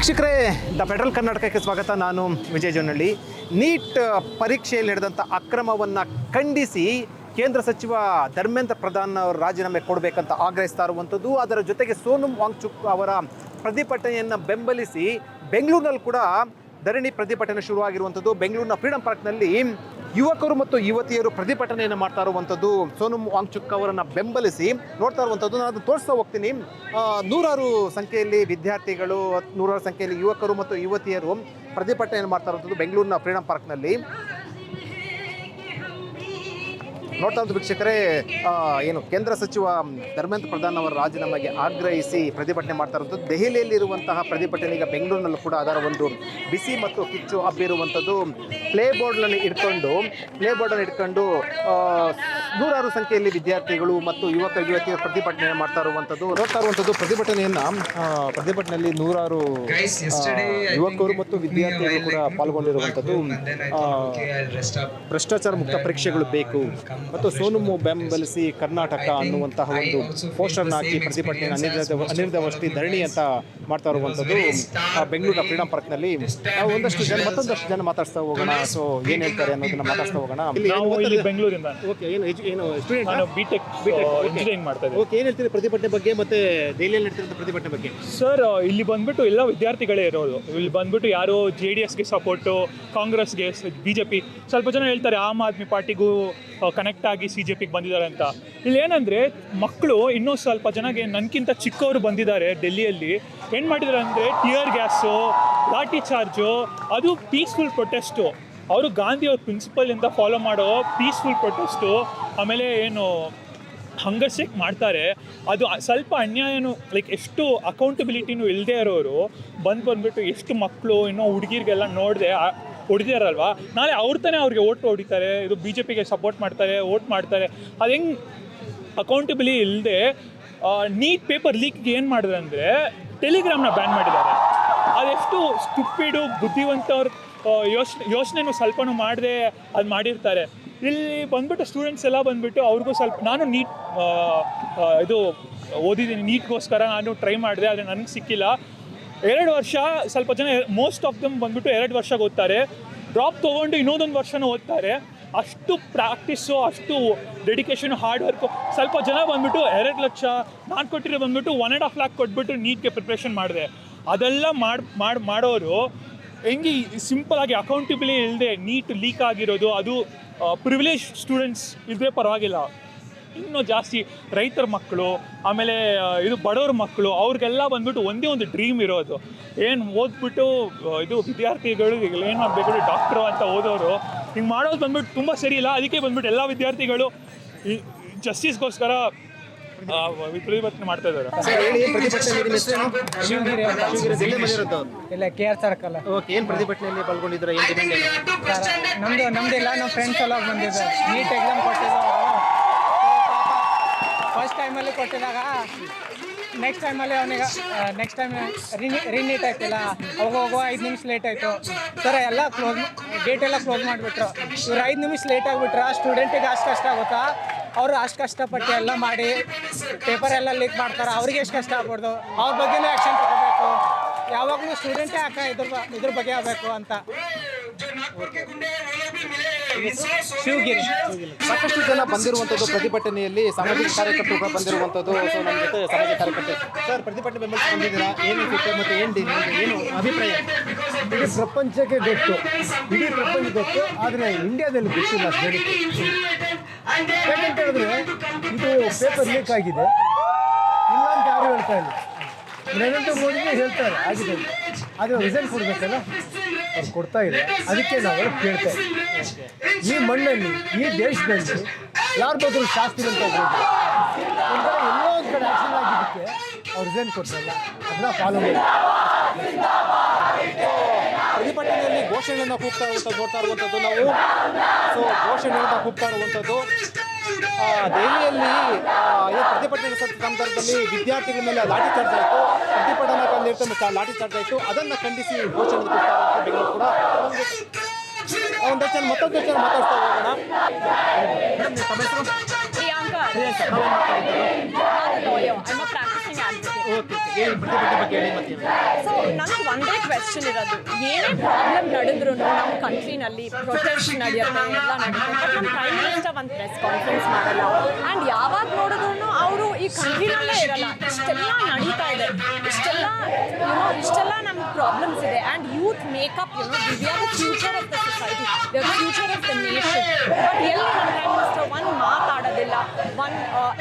ವೀಕ್ಷಕರೇ, the federal ಕರ್ನಾಟಕಕ್ಕೆ ಸ್ವಾಗತ. ನಾನು ವಿಜಯ್ ಜೋನಹಳ್ಳಿ. ನೀಟ್ ಪರೀಕ್ಷೆಯಲ್ಲಿ ನಡೆದಂಥ ಅಕ್ರಮವನ್ನು ಖಂಡಿಸಿ ಕೇಂದ್ರ ಸಚಿವ ಧರ್ಮೇಂದ್ರ ಪ್ರಧಾನ್ ಅವರು ರಾಜೀನಾಮೆ ಕೊಡಬೇಕಂತ ಆಗ್ರಹಿಸ್ತಾ ಇರುವಂಥದ್ದು. ಅದರ ಜೊತೆಗೆ ಸೋನಮ್ ವಾಂಗ್ಚುಕ್ ಅವರ ಪ್ರತಿಭಟನೆಯನ್ನು ಬೆಂಬಲಿಸಿ ಬೆಂಗಳೂರಿನಲ್ಲಿ ಕೂಡ ಧರಣಿ ಪ್ರತಿಭಟನೆ ಶುರುವಾಗಿರುವಂಥದ್ದು. ಬೆಂಗಳೂರಿನ ಫ್ರೀಡಂ ಪಾರ್ಕ್ನಲ್ಲಿ ಯುವಕರು ಮತ್ತು ಯುವತಿಯರು ಪ್ರತಿಭಟನೆಯನ್ನು ಮಾಡ್ತಾ ಇರುವಂಥದ್ದು ಸೋನಮ್ ವಾಂಗ್ಚುಕ್ ಅವರನ್ನು ಬೆಂಬಲಿಸಿ ನೋಡ್ತಾ ಇರುವಂಥದ್ದು. ನಾನು ಅದನ್ನು ತೋರಿಸ್ತಾ ಹೋಗ್ತೀನಿ. ನೂರಾರು ಸಂಖ್ಯೆಯಲ್ಲಿ ವಿದ್ಯಾರ್ಥಿಗಳು, ನೂರಾರು ಸಂಖ್ಯೆಯಲ್ಲಿ ಯುವಕರು ಮತ್ತು ಯುವತಿಯರು ಪ್ರತಿಭಟನೆಯನ್ನು ಮಾಡ್ತಾ ಇರುವಂಥದ್ದು ಬೆಂಗಳೂರಿನ ಫ್ರೀಡಂ ಪಾರ್ಕ್ನಲ್ಲಿ ನೋಡ್ತಾ ಇದ್ದು. ವೀಕ್ಷಕರೇ, ಏನು ಕೇಂದ್ರ ಸಚಿವ ಧರ್ಮೇಂದ್ರ ಪ್ರಧಾನ್ ಅವರ ರಾಜೀನಾಮೆಗೆ ಆಗ್ರಹಿಸಿ ಪ್ರತಿಭಟನೆ ಮಾಡ್ತಾ ಇರುವಂಥದ್ದು. ದೆಹಲಿಯಲ್ಲಿರುವಂತಹ ಪ್ರತಿಭಟನೆ ಈಗ ಬೆಂಗಳೂರಿನಲ್ಲೂ ಕೂಡ ಅದರ ಒಂದು ಬಿಸಿ ಮತ್ತು ಕಿಚ್ಚು ಹಬ್ಬಿರುವಂಥದ್ದು. ಪ್ಲೇ ಬೋರ್ಡ್ನಲ್ಲಿ ಇಟ್ಕೊಂಡು ನೂರಾರು ಸಂಖ್ಯೆಯಲ್ಲಿ ವಿದ್ಯಾರ್ಥಿಗಳು ಮತ್ತು ಯುವತಿಯರು ಪ್ರತಿಭಟನೆ ಮಾಡ್ತಾ ಇರುವಂಥದ್ದು ನೋಡ್ತಾ ಇರುವಂಥದ್ದು. ಪ್ರತಿಭಟನೆಯಲ್ಲಿ ನೂರಾರು ಯುವಕರು ಮತ್ತು ವಿದ್ಯಾರ್ಥಿಗಳು ಕೂಡ ಪಾಲ್ಗೊಂಡಿರುವಂಥದ್ದು. ಭ್ರಷ್ಟಾಚಾರ ಮುಕ್ತ ಪರೀಕ್ಷೆಗಳು ಬೇಕು ಮತ್ತು ಸೋನಮ್ ಬೆಂಬಲಿಸಿ ಕರ್ನಾಟಕ ಅನ್ನುವಂತಹ ಒಂದು ಪೋಸ್ಟರ್ನ ಹಾಕಿ ಪ್ರತಿಭಟನೆ ಅನಿರ್ದಿಷ್ಟಾವಧಿ ಧರಣಿ ಅಂತ ಮಾಡ್ತಾ ಇರುವಂಥದ್ದು ಬೆಂಗಳೂರಿನ ಫ್ರೀಡಂ ಪಾರ್ಕ್ನಲ್ಲಿ. ನಾವು ಮತ್ತೊಂದಷ್ಟು ಜನ ಮಾತಾಡ್ತಾ ಹೋಗೋಣ. ಸೊ ಏನು ಹೇಳ್ತಾರೆ ಅನ್ನೋದನ್ನ ಮಾತಾಡ್ತಾ ಹೋಗೋಣ. ಬೆಂಗಳೂರಿಂದ ಇಂಜಿನಿಯರಿಂಗ್ ಮಾಡ್ತಾ ಇದ್ದೀನಿ. ಓಕೆ, ಏನು ಹೇಳ್ತೀರಿ ಪ್ರತಿಭಟನೆ ಬಗ್ಗೆ ಮತ್ತೆ ದೆಹಲಿಯಲ್ಲಿ ನಡೀತಿರೋ ಪ್ರತಿಭಟನೆ ಬಗ್ಗೆ? ಸರ್, ಇಲ್ಲಿ ಬಂದ್ಬಿಟ್ಟು ಎಲ್ಲ ವಿದ್ಯಾರ್ಥಿಗಳೇ ಇರೋದು. ಇಲ್ಲಿ ಬಂದ್ಬಿಟ್ಟು ಯಾರು JDSಗೆ ಸಪೋರ್ಟು, ಕಾಂಗ್ರೆಸ್ಗೆ, BJP, ಸ್ವಲ್ಪ ಜನ ಹೇಳ್ತಾರೆ ಆಮ್ ಆದ್ಮಿ ಪಾರ್ಟಿಗೂ ಕನೆಕ್ಟ್ ಆಗಿ CJPಗೆ ಬಂದಿದ್ದಾರೆ ಅಂತ. ಇಲ್ಲಿ ಏನಂದರೆ ಮಕ್ಕಳು ಇನ್ನೂ ಸ್ವಲ್ಪ ಜನಗೆ ನನಗಿಂತ ಚಿಕ್ಕವರು ಬಂದಿದ್ದಾರೆ. ಡೆಲ್ಲಿಯಲ್ಲಿ ಏನು ಮಾಡಿದ್ದಾರೆ ಅಂದರೆ ಟಿಯರ್ ಗ್ಯಾಸು, ಲಾಠಿ ಚಾರ್ಜು, ಅದು ಪೀಸ್ಫುಲ್ ಪ್ರೊಟೆಸ್ಟು. ಅವರು ಗಾಂಧಿಯವ್ರ ಪ್ರಿನ್ಸಿಪಲಿಂದ ಫಾಲೋ ಮಾಡೋ ಪೀಸ್ಫುಲ್ ಪ್ರೊಟೆಸ್ಟು. ಆಮೇಲೆ ಏನು ಹಂಗರ್ ಸ್ಟ್ರೈಕ್ ಮಾಡ್ತಾರೆ, ಅದು ಸ್ವಲ್ಪ ಅನ್ಯಾಯನೂ, ಲೈಕ್ ಎಷ್ಟು ಅಕೌಂಟಬಿಲಿಟಿನೂ ಇಲ್ಲದೆ ಇರೋರು ಬಂದ್ಬಿಟ್ಟು ಎಷ್ಟು ಮಕ್ಕಳು ಇನ್ನೂ ಹುಡುಗಿರಿಗೆಲ್ಲ ನೋಡಿದೆ ಹೊಡಿದಾರಲ್ವಾ, ನಾಳೆ ಅವ್ರು ತಾನೇ ಅವ್ರಿಗೆ ಓಟ್ ಹೊಡಿತಾರೆ. ಇದು BJPಗೆ ಸಪೋರ್ಟ್ ಮಾಡ್ತಾರೆ, ಓಟ್ ಮಾಡ್ತಾರೆ. ಅದು ಹೆಂಗೆ ಅಕೌಂಟಬಿಲಿ ಇಲ್ಲದೆ ನೀಟ್ ಪೇಪರ್ ಲೀಕ್ಗೆ ಏನು ಮಾಡಿದ್ರೆ ಅಂದರೆ ಟೆಲಿಗ್ರಾಮ್ನ ಬ್ಯಾನ್ ಮಾಡಿದ್ದಾರೆ. ಅದೆಷ್ಟು ಸ್ಟುಪಿಡು, ಬುದ್ಧಿವಂತವ್ರ ಯೋಚನೆನೂ ಸ್ವಲ್ಪನೂ ಮಾಡದೆ ಅದು ಮಾಡಿರ್ತಾರೆ. ಇಲ್ಲಿ ಬಂದ್ಬಿಟ್ಟು ಸ್ಟೂಡೆಂಟ್ಸ್ ಎಲ್ಲ ಬಂದುಬಿಟ್ಟು ಅವ್ರಿಗೂ ಸ್ವಲ್ಪ, ನಾನು ನೀಟ್ ಇದು ಓದಿದ್ದೀನಿ, ನೀಟ್ಗೋಸ್ಕರ ನಾನು ಟ್ರೈ ಮಾಡಿದೆ, ಆದರೆ ನನಗೆ ಸಿಕ್ಕಿಲ್ಲ. 2 ವರ್ಷ, ಸ್ವಲ್ಪ ಜನ ಮೋಸ್ಟ್ ಆಫ್ ದಮ್ ಬಂದ್ಬಿಟ್ಟು 2 ವರ್ಷ ಓದ್ತಾರೆ, ಡ್ರಾಪ್ ತೊಗೊಂಡು ಇನ್ನೊಂದೊಂದು ವರ್ಷನೂ ಓದ್ತಾರೆ. ಅಷ್ಟು ಪ್ರಾಕ್ಟೀಸು, ಅಷ್ಟು ಡೆಡಿಕೇಶನು, ಹಾರ್ಡ್ ವರ್ಕು. ಸ್ವಲ್ಪ ಜನ ಬಂದ್ಬಿಟ್ಟು 2 ಲಕ್ಷ, ನಾನು ಕೊಟ್ಟಿರೋ ಬಂದ್ಬಿಟ್ಟು 1.5 lakh ಕೊಟ್ಬಿಟ್ಟು ನೀಟ್ಗೆ ಪ್ರಿಪ್ರೇಷನ್ ಮಾಡಿದೆ. ಅದೆಲ್ಲ ಮಾಡೋರು ಹೆಂಗೆ ಸಿಂಪಲಾಗಿ ಅಕೌಂಟಬಿಲಿ ಇಲ್ಲದೆ ನೀಟ್ ಲೀಕ್ ಆಗಿರೋದು, ಅದು ಪ್ರಿವಿಲೇಜ್ ಸ್ಟೂಡೆಂಟ್ಸ್ ಇದ್ದರೆ ಪರವಾಗಿಲ್ಲ. ಇನ್ನೂ ಜಾಸ್ತಿ ರೈತರ ಮಕ್ಕಳು, ಆಮೇಲೆ ಇದು ಬಡವ್ರ ಮಕ್ಕಳು, ಅವ್ರಿಗೆಲ್ಲ ಬಂದ್ಬಿಟ್ಟು ಒಂದೇ ಒಂದು ಡ್ರೀಮ್ ಇರೋದು, ಏನು ಓದ್ಬಿಟ್ಟು ಇದು ವಿದ್ಯಾರ್ಥಿಗಳು ಏನು ಮಾಡಬೇಕು, ಡಾಕ್ಟ್ರು ಅಂತ ಓದೋರು ಹಿಂಗೆ ಮಾಡೋದು ಬಂದ್ಬಿಟ್ಟು ತುಂಬ ಸರಿ ಇಲ್ಲ. ಅದಕ್ಕೆ ಬಂದ್ಬಿಟ್ಟು ಎಲ್ಲ ವಿದ್ಯಾರ್ಥಿಗಳು ಈ ಜಸ್ಟಿಸ್ಗೋಸ್ಕರ ಪ್ರತಿಭಟನೆ ಮಾಡ್ತಾ ಇದ್ದಾರೆ. ಇಲ್ಲ KR ಸರ್ಕಲ್. ಓಕೆ, ಏನು ಪ್ರತಿಭಟನೆಯಲ್ಲಿ ಪಾಲ್ಗೊಂಡಿದ್ದಾರೆ? ಏನು ಡಿಮ್ಯಾಂಡ್ ಏನು? ನಮ್ದಿಲ್ಲ, ನಮ್ಮ ಫ್ರೆಂಡ್ಸ್ ಎಲ್ಲ ಬಂದಿದ್ದಾರೆ. ನೀಟ್ ಎಕ್ಸಾಮ್ ಕೊಟ್ಟಿದ್ದಾರೆ. ಫಸ್ಟ್ ಟೈಮಲ್ಲಿ ಕೊಟ್ಟಿದಾಗ ನೆಕ್ಸ್ಟ್ ಟೈಮಲ್ಲಿ ಅವನಿಗೆ ನೆಕ್ಸ್ಟ್ ಟೈಮ್ ರೀನೀಟ್ ಆಯ್ತಿಲ್ಲ, ಹೋಗುವ 5 ನಿಮಿಷ ಲೇಟ್ ಆಯಿತು. ಸರ್ ಎಲ್ಲ ಗೇಟ್ ಎಲ್ಲ ಕ್ಲೋಸ್ ಮಾಡಿಬಿಟ್ರು. ಇವ್ರು 5 ನಿಮಿಷ ಲೇಟ್ ಆಗಿಬಿಟ್ರೆ ಸ್ಟೂಡೆಂಟಿಗೆ ಅಷ್ಟು ಕಷ್ಟ ಆಗುತ್ತಾ? ಅವರು ಅಷ್ಟು ಕಷ್ಟಪಟ್ಟು ಎಲ್ಲ ಮಾಡಿ ಪೇಪರ್ ಎಲ್ಲ ಲೀಕ್ ಮಾಡ್ತಾರೆ. ಅವ್ರಿಗೆ ಎಷ್ಟು ಕಷ್ಟ ಆಗ್ಬಾರ್ದು, ಅವ್ರ ಬಗ್ಗೆನೂ ಆ್ಯಕ್ಷನ್ ತಗೋಬೇಕು. ಯಾವಾಗಲೂ ಸ್ಟೂಡೆಂಟೇ ಇದ್ರ ಬಗ್ಗೆ ಆಗಬೇಕು ಅಂತ. ಶಿವಗಿರಿ ಸಾಕಷ್ಟು ಜನ ಬಂದಿರುವಂಥದ್ದು ಪ್ರತಿಭಟನೆಯಲ್ಲಿ, ಸಾಮಾಜಿಕ ಕಾರ್ಯಕರ್ತರು ಬಂದಿರುವಂಥದ್ದು. ಸೊ ನಮ್ಮ ಜೊತೆ ಸಾಮಾಜಿಕ ಕಾರ್ಯಕರ್ತರು. ಸರ್, ಪ್ರತಿಭಟನೆ ಬೆಂಬಲಿಸಿ ಬಂದಿದ್ದೀರಾ, ಏನು ಮತ್ತು ಏನು ಅಭಿಪ್ರಾಯ? ಇಡೀ ಪ್ರಪಂಚಕ್ಕೆ ಗೊತ್ತು, ಆದರೆ ಇಂಡಿಯಾದಲ್ಲಿ ಗೊತ್ತಿಲ್ಲ ಅಷ್ಟು ಹೇಳಿಕೆ. ಯಾಕಂತ ಹೇಳಿದ್ರೆ ಇದು ಪೇಪರ್ ಲೀಕ್ ಆಗಿದೆ ಇಲ್ಲ ಅಂತ ಯಾರು ಹೇಳ್ತಾ ಇಲ್ಲ. ನರೇಂದ್ರ ಮೋದಿಗೆ ಹೇಳ್ತಾರೆ ಆಗಿದೆ, ಆದರೆ ರಿಸಲ್ಟ್ ಕೊಡಬೇಕಲ್ಲ, ಅವ್ರು ಕೊಡ್ತಾ ಇಲ್ಲ. ಅದಕ್ಕೆ ನಾವು ಕೇಳ್ತಾ ಇದ್ದೀವಿ, ಈ ಮಣ್ಣಲ್ಲಿ, ಈ ದೇಶದಲ್ಲಿ ಯಾರು ಬೇಕಾದ್ರೂ ಶಾಸ್ತ್ರಿ ಅಂತ ಹೋಗ್ಬೋದು. ಒಂಥರ ಎಲ್ಲೋ ಒಂದು ಕಡೆ ಆ್ಯಕ್ಷನ್ ಆಗಿದ್ದಕ್ಕೆ ಅವ್ರು ರಿಸಲ್ಟ್ ಕೊಡ್ತಾಯಿಲ್ಲ, ಅದನ್ನ ಫಾಲೋ ಮಾಡಿ. ಪ್ರತಿಭಟನೆಯಲ್ಲಿ ಘೋಷಣೆಯನ್ನು ಕೂಗ್ತಾ ನೋಡ್ತಾ ಇರುವಂಥದ್ದು ನಾವು. ಸೊ ಘೋಷಣೆಯನ್ನು ಕೂಗ್ತಾ ಇರುವಂಥದ್ದು ದೆಹಲಿಯಲ್ಲಿ ಪ್ರತಿಭಟನೆ ಸಂದರ್ಭದಲ್ಲಿ ವಿದ್ಯಾರ್ಥಿಗಳ ಮೇಲೆ ಲಾಠಿ ಚಾರ್ಜ್ ಆಯಿತು, ಪ್ರತಿಭಟನಾ ಲಾಠಿ ಚಾರ್ಜ್ ಆಯಿತು. ಅದನ್ನು ಖಂಡಿಸಿ ಘೋಷಣೆ ಕೂಗ್ತಾ ಇರುವಂಥ ಬೆಂಗಳೂರು ಕೂಡ ಒಂದಷ್ಟು ಜನ ಮತ್ತೊಂದು ಜನ ಮಾತಾಡ್ತಾ ಹೋಗೋಣ. Priyanka. Priyanka, I'm a lawyer. I'm a practicing advocate. Okay ಹೇಳಿ ಪ್ರತಿಭಟನೆ ಬಗ್ಗೆ ಹೇಳಿ ಮತ್ತೆ ಸೊ ನನಗೆ ಒಂದೇ ಕ್ವೆಶ್ಚನ್ ಇರೋದು, ಏನೇ ಪ್ರಾಬ್ಲಮ್ ನಡೆದ್ರು ನಮ್ಮ ಕಂಟ್ರಿನಲ್ಲಿ ಪ್ರೊಟೆಸ್ಟ್ ನಡೆಯುತ್ತೆ, ಎಲ್ಲ ನಡೆಯುತ್ತೆ, ಬಟ್ ನಮ್ಮ ಪ್ರೈಮ್ ಮಿನಿಸ್ಟರ್ ಒಂದು ಪ್ರೆಸ್ ಕಾನ್ಫರೆನ್ಸ್ ಮಾಡಲ್ಲ. ಆ್ಯಂಡ್ ಯಾವಾಗ ನೋಡಿದ್ರು ಅವರು ಈ ಕಂಟ್ರಿನಲ್ಲೇ ಇರಲ್ಲ. ಇಷ್ಟೆಲ್ಲ ನಡೀತಾ ಇದೆ, ಇಷ್ಟೆಲ್ಲ ನಮ್ಗೆ ಪ್ರಾಬ್ಲಮ್ಸ್ ಇದೆ. And youth makeup we are the future of the society, we are the future of the nation. But ಎಲ್ಲಿ ನಮ್ಮ ಪ್ರೈಮ್ ಮಿನಿಸ್ಟರ್ ಒಂದು ಮಾತಾಡೋದಿಲ್ಲ.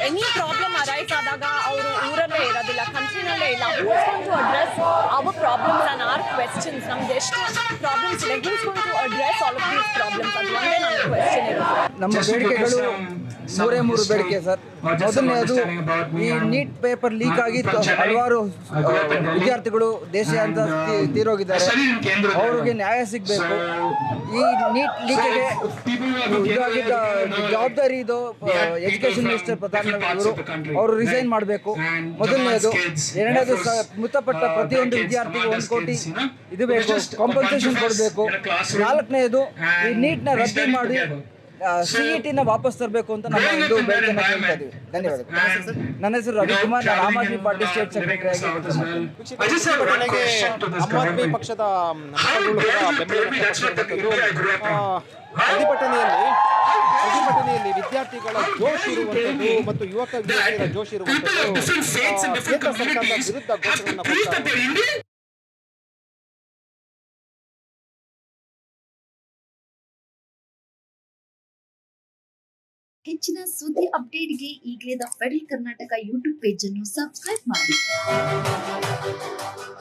ಎನಿ ಪ್ರಾಬ್ಲಮ್ ಅರೈಸ್ ಆದಾಗ ಅವರು ಊರಲ್ಲೇ ಇರೋದಿಲ್ಲ, ಕಂಟ್ರಿನಲ್ಲೇ ಇಲ್ಲ. Who's going to address our problems and our questions? ನಮ್ದು ಎಷ್ಟು ಪ್ರಾಬ್ಲಮ್ಸ್ ಇದೆ, who's going to address all of these problems? ಅದು ಒಂದೇ ನನ್ನ ಕ್ವೆಶ್ಚನ್ ಇರೋದು. ನಮ್ಮ ಬೇಡಿಕೆಗಳು ಮೂರೇ ಬೇಡಿಕೆ ಸರ್. ಮೊದಲನೇದು, ಈ ನೀಟ್ ಪೇಪರ್ ಲೀಕ್ ಆಗಿ ಹಲವಾರು ವಿದ್ಯಾರ್ಥಿಗಳು ದೇಶಾಂತ ತೀರೋಗಿದ್ದಾರೆ. ಅವರಿಗೆ ನ್ಯಾಯ ಸಿಗಬೇಕು. ಈ ನೀಟ್ ಲೀಕಿಗೆ ಇದಾಗಿದ್ದ ಜವಾಬ್ದಾರಿ ಇದು ಎಜುಕೇಷನ್ ಮಿನಿಸ್ಟರ್ ಅವರು ರಿಸೈನ್ ಮಾಡಬೇಕು, ಮೊದಲನೇದು. ಎರಡನೇದು, ಮೃತಪಟ್ಟ ಪ್ರತಿಯೊಂದು ವಿದ್ಯಾರ್ಥಿಗೂ 1 ಕೋಟಿ ಇದು ಬೇಕು, ಕಾಂಪನ್ಸೇಷನ್ ಕೊಡಬೇಕು. ನಾಲ್ಕನೇದು, ಈ ನೀಟ್ನ ರದ್ದು ಮಾಡಿ CET-ನ ವಾಪಸ್ ತರಬೇಕು ಅಂತ ನಮ್ಮ ಒಂದು ಬೇಡಿಕೆನ ಕೇಳ್ತಾ ಇದ್ದೀವಿ. ಧನ್ಯವಾದಗಳು. ನನ್ನ ಹೆಸರು ರವಿಕುಮಾರ್, ನಾನು Aam Aadmi party state secretary ಆಗಿ ಪ್ರತಿಭಟನೆಗೆ ಆಮ್ ಆದ್ಮಿ ಪಕ್ಷದ ಮುಖಂಡರು ಕೂಡ ಬೆಂಬಲ ವ್ಯಕ್ತಪಡಿಸಿರುವಂಥದ್ದು. ಪ್ರತಿಭಟನೆಯಲ್ಲಿ ವಿದ್ಯಾರ್ಥಿಗಳ ಜೋಶ್ ಇರುವಂಥದ್ದು ಮತ್ತು ಯುವಕ ಯುವತಿಯರ ಜೋಶ್ ಇರುವಂಥದ್ದು ಕೇಂದ್ರ ಸರ್ಕಾರದ ವಿರುದ್ಧ ಘೋಷಣೆಯನ್ನು ಕೊಡ್ತಾರೆ. ಹೆಚ್ಚಿನ ಸುದ್ದಿ ಅಪ್ಡೇಟ್ಗೆ ಈಗಲೇ the federal Karnataka YouTube page ಅನ್ನು ಸಬ್ಸ್ಕ್ರೈಬ್ ಮಾಡಿ.